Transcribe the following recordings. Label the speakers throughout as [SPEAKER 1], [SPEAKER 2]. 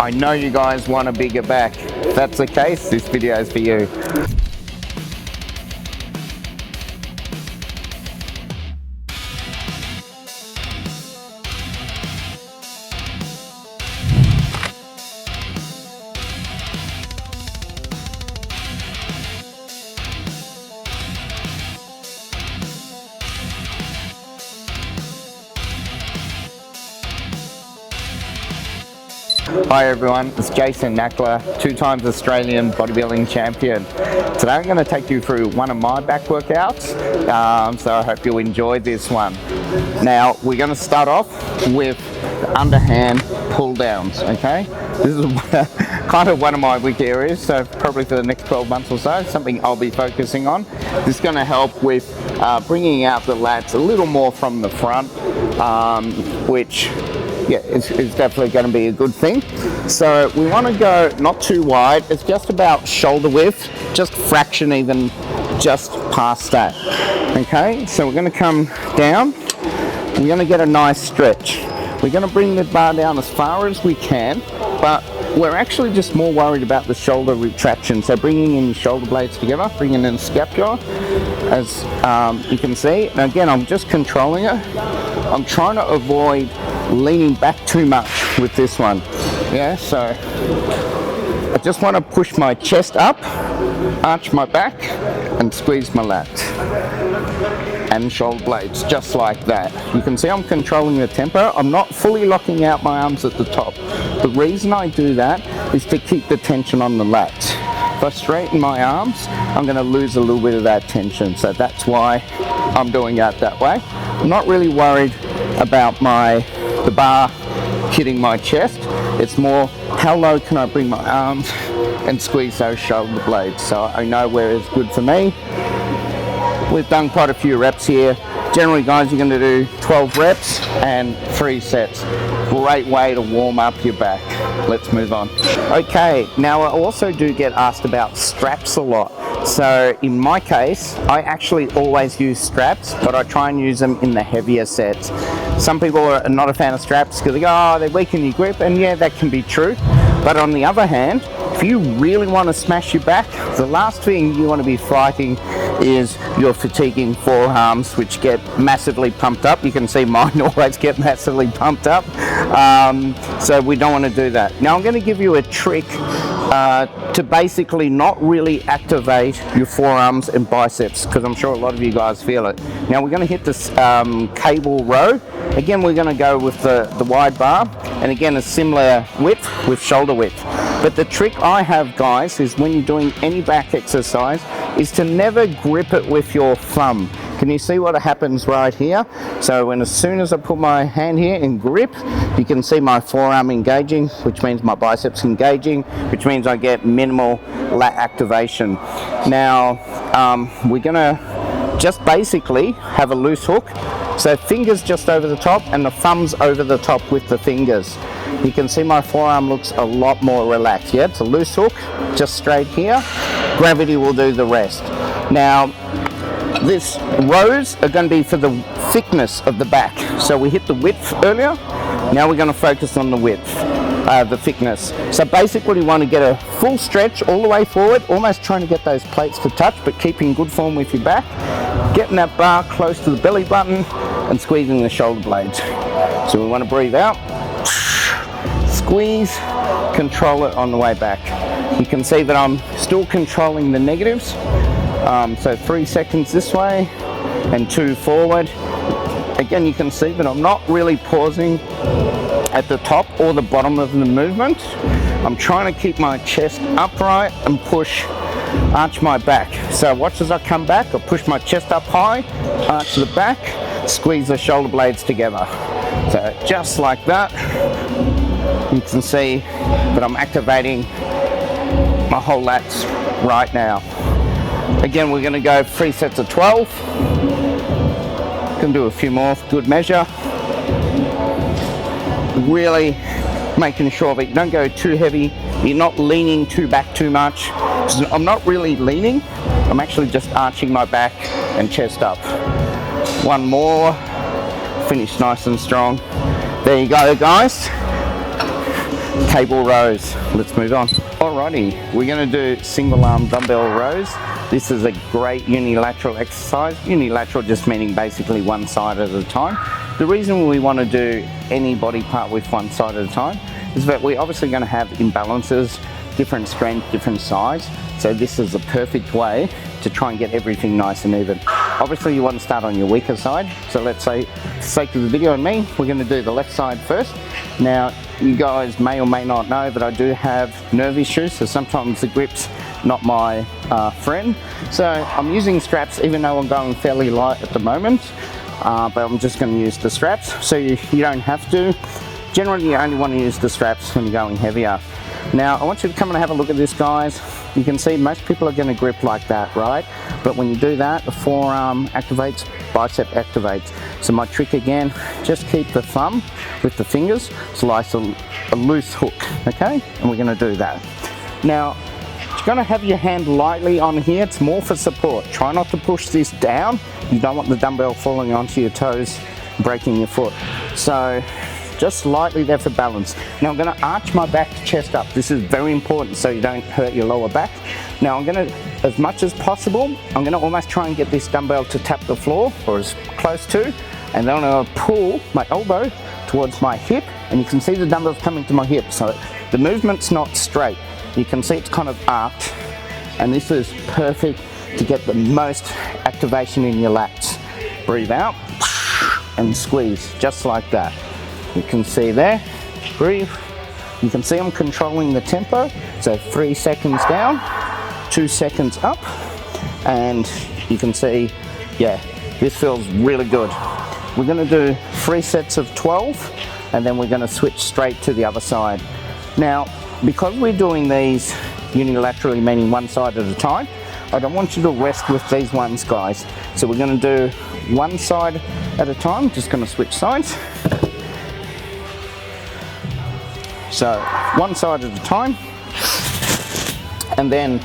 [SPEAKER 1] I know you guys want a bigger back. If that's the case, this video is for you. Hi everyone, it's Jason Nackler, 2 times Australian bodybuilding champion. Today I'm going to take you through one of my back workouts, so I hope you enjoy this one. Now we're going to start off with the underhand pull downs, okay? This is kind of one of my weak areas, so probably for the next 12 months or so, something I'll be focusing on. This is going to help with bringing out the lats a little more from the front, which it's definitely going to be a good thing. So we want to go not too wide, it's just about shoulder width, just fraction even just past that. Okay, so we're going to come down, we're going to get a nice stretch. We're going to bring the bar down as far as we can, but we're actually just more worried about the shoulder retraction. So bringing in your shoulder blades together, bringing in the scapula, as you can see. And again, I'm just controlling it. I'm trying to avoid leaning back too much with this one. Yeah, so I just want to push my chest up, arch my back, and squeeze my lats and shoulder blades, just like that. You can see I'm controlling the tempo. I'm not fully locking out my arms at the top. The reason I do that is to keep the tension on the lats. If I straighten my arms, I'm going to lose a little bit of that tension. So that's why I'm doing it that way. I'm not really worried about the bar hitting my chest. It's more how low can I bring my arms and squeeze those shoulder blades. So I know where it's good for me. We've done quite a few reps here. Generally guys, you're going to do 12 reps and 3 sets. Great way to warm up your back. Let's move on. Okay, now I also do get asked about straps a lot. So in my case, I actually always use straps, but I try and use them in the heavier sets. Some people are not a fan of straps because they go, oh, they weaken your grip, and yeah, that can be true. But on the other hand, if you really want to smash your back, the last thing you want to be fighting is your fatiguing forearms, which get massively pumped up. You can see mine always get massively pumped up. So we don't want to do that. Now I'm going to give you a trick to basically not really activate your forearms and biceps, because I'm sure a lot of you guys feel it. Now we're going to hit this cable row. Again, we're going to go with the wide bar, and again a similar width with shoulder width. But the trick I have, guys, is when you're doing any back exercise, is to never grip it with your thumb. Can you see what happens right here? So as soon as I put my hand here in grip, you can see my forearm engaging, which means my biceps engaging, which means I get minimal lat activation. Now, we're gonna just basically have a loose hook. So fingers just over the top and the thumbs over the top with the fingers. You can see my forearm looks a lot more relaxed. Yeah, it's a loose hook, just straight here. Gravity will do the rest. Now, these rows are going to be for the thickness of the back. So we hit the width earlier. Now we're going to focus on the width, the thickness. So basically we want to get a full stretch all the way forward, almost trying to get those plates to touch, but keeping good form with your back. Getting that bar close to the belly button and squeezing the shoulder blades. So we want to breathe out, squeeze, control it on the way back. You can see that I'm still controlling the negatives. So 3 seconds this way and 2 forward. Again, you can see that I'm not really pausing at the top or the bottom of the movement. I'm trying to keep my chest upright and arch my back. So watch as I come back, I push my chest up high, arch the back, squeeze the shoulder blades together. So just like that, you can see that I'm activating my whole lats right now. Again, we're going to go 3 sets of 12. Can do a few more, good measure. Really making sure that you don't go too heavy, you're not leaning back too much. So I'm not really leaning, I'm actually just arching my back and chest up. One more, finish nice and strong. There you go, guys. cable rows. Let's move on. Alrighty, we're going to do single arm dumbbell rows. This is a great unilateral exercise. Unilateral just meaning basically one side at a time. The reason we want to do any body part with one side at a time is that we're obviously going to have imbalances, different strength, different size. So this is the perfect way to try and get everything nice and even. Obviously you want to start on your weaker side. So let's say, for the sake of the video and me, we're going to do the left side first. Now, you guys may or may not know that I do have nerve issues, so sometimes the grip's not my friend. So I'm using straps even though I'm going fairly light at the moment, but I'm just going to use the straps. So you don't have to. Generally, you only want to use the straps when you're going heavier. Now, I want you to come and have a look at this, guys. You can see most people are going to grip like that, right? But when you do that, the forearm activates, bicep activates. So my trick again, just keep the thumb with the fingers, slice a loose hook, okay? And we're going to do that. Now, you're going to have your hand lightly on here. It's more for support. Try not to push this down. You don't want the dumbbell falling onto your toes, breaking your foot. So just lightly there for balance. Now I'm going to arch my back, chest up. This is very important so you don't hurt your lower back. Now I'm going to, as much as possible, I'm going to almost try and get this dumbbell to tap the floor, or as close to, and then I'm going to pull my elbow towards my hip, and you can see the dumbbell's coming to my hip. So the movement's not straight. You can see it's kind of arced, and this is perfect to get the most activation in your lats. Breathe out and squeeze, just like that. You can see there, breathe. You can see I'm controlling the tempo. So 3 seconds down, 2 seconds up, and you can see, yeah, this feels really good. We're gonna do 3 sets of 12, and then we're gonna switch straight to the other side. Now, because we're doing these unilaterally, meaning one side at a time, I don't want you to rest with these ones, guys. So we're gonna do one side at a time, just gonna switch sides. So one side at a time, and then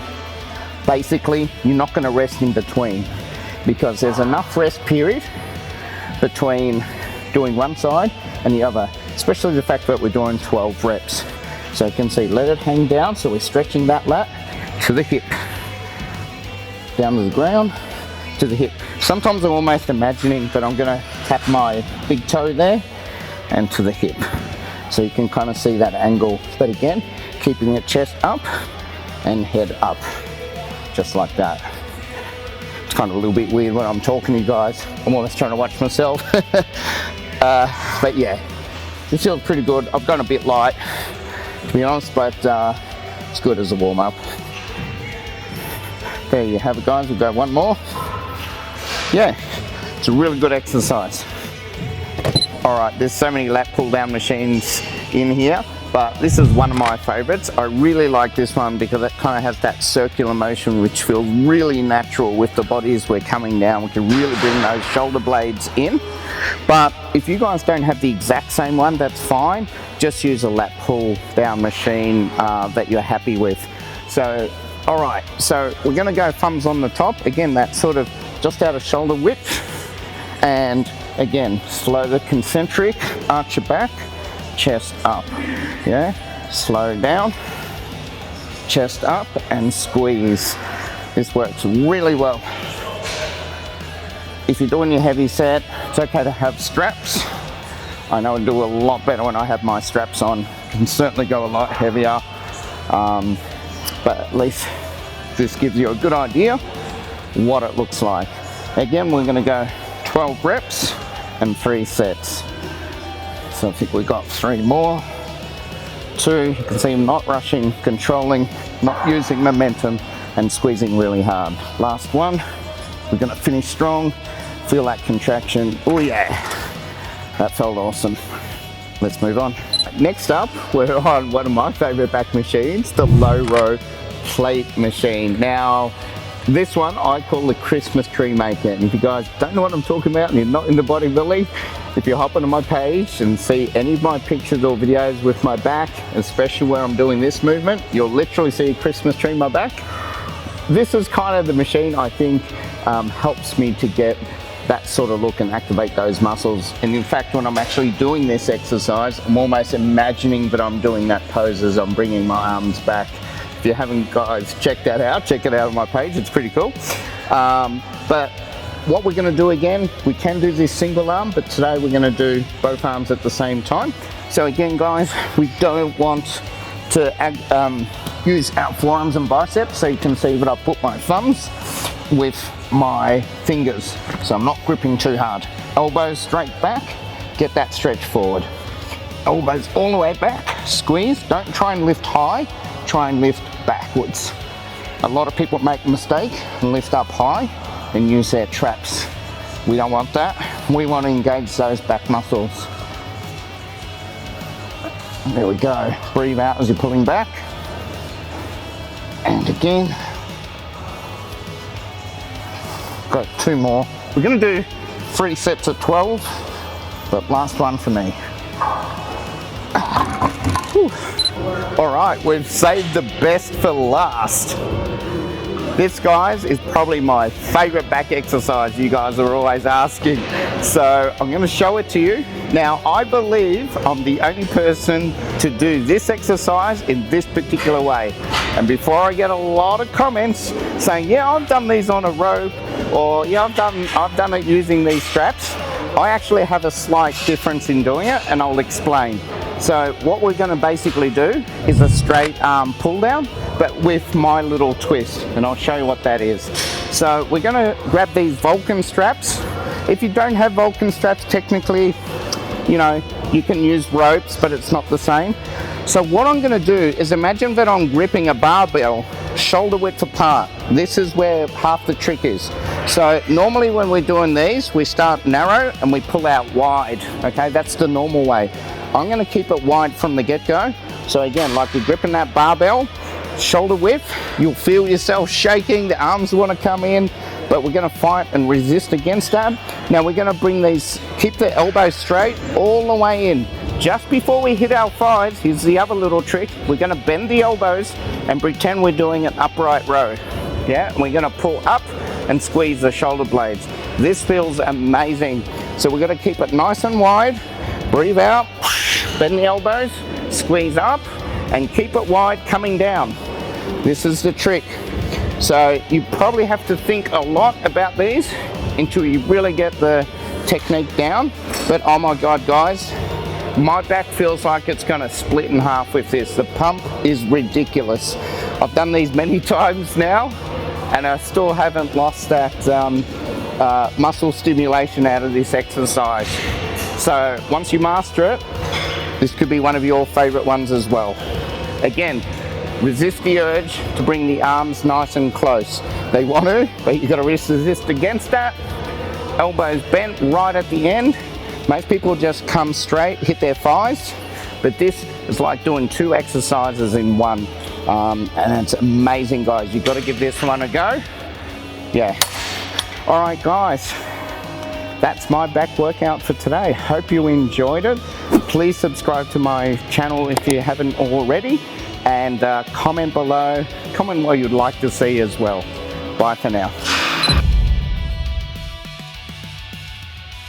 [SPEAKER 1] basically you're not going to rest in between, because there's enough rest period between doing one side and the other, especially the fact that we're doing 12 reps. So you can see, let it hang down, so we're stretching that lat to the hip, down to the ground, to the hip. Sometimes I'm almost imagining that I'm going to tap my big toe there and to the hip. So you can kind of see that angle, but again, keeping your chest up and head up, just like that. It's kind of a little bit weird when I'm talking to you guys. I'm almost trying to watch myself. But yeah, this feels pretty good. I've gone a bit light, to be honest, but it's good as a warm-up. There you have it, guys. We'll go one more. Yeah, it's a really good exercise. Alright, there's so many lat pull down machines in here, but this is one of my favorites. I really like this one because it kind of has that circular motion which feels really natural with the body as we're coming down. We can really bring those shoulder blades in. But if you guys don't have the exact same one, that's fine. Just use a lat pull down machine that you're happy with. So, alright, so we're going to go thumbs on the top. Again, that's sort of just out of shoulder width. And again, slow the concentric, arch your back, chest up, yeah, slow down, chest up and squeeze. This works really well. If you're doing your heavy set, it's okay to have straps. I know I do a lot better when I have my straps on. Can certainly go a lot heavier, but at least this gives you a good idea what it looks like. Again, we're going to go 12 reps and 3 sets. So I think we got 3 more. 2, you can see I'm not rushing, controlling, not using momentum, and squeezing really hard. Last one, we're gonna finish strong. Feel that contraction. Oh yeah, that felt awesome. Let's move on. Next up, we're on one of my favorite back machines, the low row plate machine. Now, this one I call the Christmas tree maker. And if you guys don't know what I'm talking about and you're not into bodybuilding, if you hop onto my page and see any of my pictures or videos with my back, especially where I'm doing this movement, you'll literally see a Christmas tree in my back. This is kind of the machine I think helps me to get that sort of look and activate those muscles. And in fact, when I'm actually doing this exercise, I'm almost imagining that I'm doing that pose as I'm bringing my arms back. If you haven't, guys, check that out. Check it out on my page. It's pretty cool. But what we're going to do again, we can do this single arm, but today we're going to do both arms at the same time. So again, guys, we don't want to use our forearms and biceps. So you can see that I put my thumbs with my fingers, so I'm not gripping too hard. Elbows straight back, get that stretch forward. Elbows all the way back, squeeze. Don't try and lift high, try and lift backwards. A lot of people make a mistake and lift up high and use their traps. We don't want that. We want to engage those back muscles. There we go. Breathe out as you're pulling back. And again. Got 2 more. We're going to do 3 sets of 12, but last one for me. Whew. All right, we've saved the best for last. This, guys, is probably my favorite back exercise you guys are always asking. So I'm going to show it to you. Now, I believe I'm the only person to do this exercise in this particular way. And before I get a lot of comments saying, yeah, I've done these on a rope, or yeah, I've done it using these straps, I actually have a slight difference in doing it, and I'll explain. So what we're going to basically do is a straight arm pull down, but with my little twist, and I'll show you what that is. So we're going to grab these Vulcan straps. If you don't have Vulcan straps, technically, you know, you can use ropes, but it's not the same. So what I'm going to do is imagine that I'm gripping a barbell shoulder width apart. This is where half the trick is. So normally when we're doing these, we start narrow and we pull out wide. Okay, that's the normal way. I'm going to keep it wide from the get-go. So again, like you're gripping that barbell, shoulder width, you'll feel yourself shaking, the arms want to come in, but we're going to fight and resist against that. Now we're going to bring these, keep the elbows straight all the way in. Just before we hit our thighs, here's the other little trick. We're going to bend the elbows and pretend we're doing an upright row. Yeah, and we're going to pull up and squeeze the shoulder blades. This feels amazing. So we're going to keep it nice and wide. Breathe out, bend the elbows, squeeze up, and keep it wide coming down. This is the trick. So you probably have to think a lot about these until you really get the technique down. But oh my God, guys, my back feels like it's going to split in half with this. The pump is ridiculous. I've done these many times now, and I still haven't lost that muscle stimulation out of this exercise. So once you master it, this could be one of your favorite ones as well. Again, resist the urge to bring the arms nice and close. They want to, but you've got to resist against that. Elbows bent right at the end. Most people just come straight, hit their thighs, but this is like doing 2 exercises in one. And it's amazing, guys. You've got to give this one a go. Yeah. All right, guys. That's my back workout for today. Hope you enjoyed it. Please subscribe to my channel if you haven't already, and comment below. Comment what you'd like to see as well. Bye for now.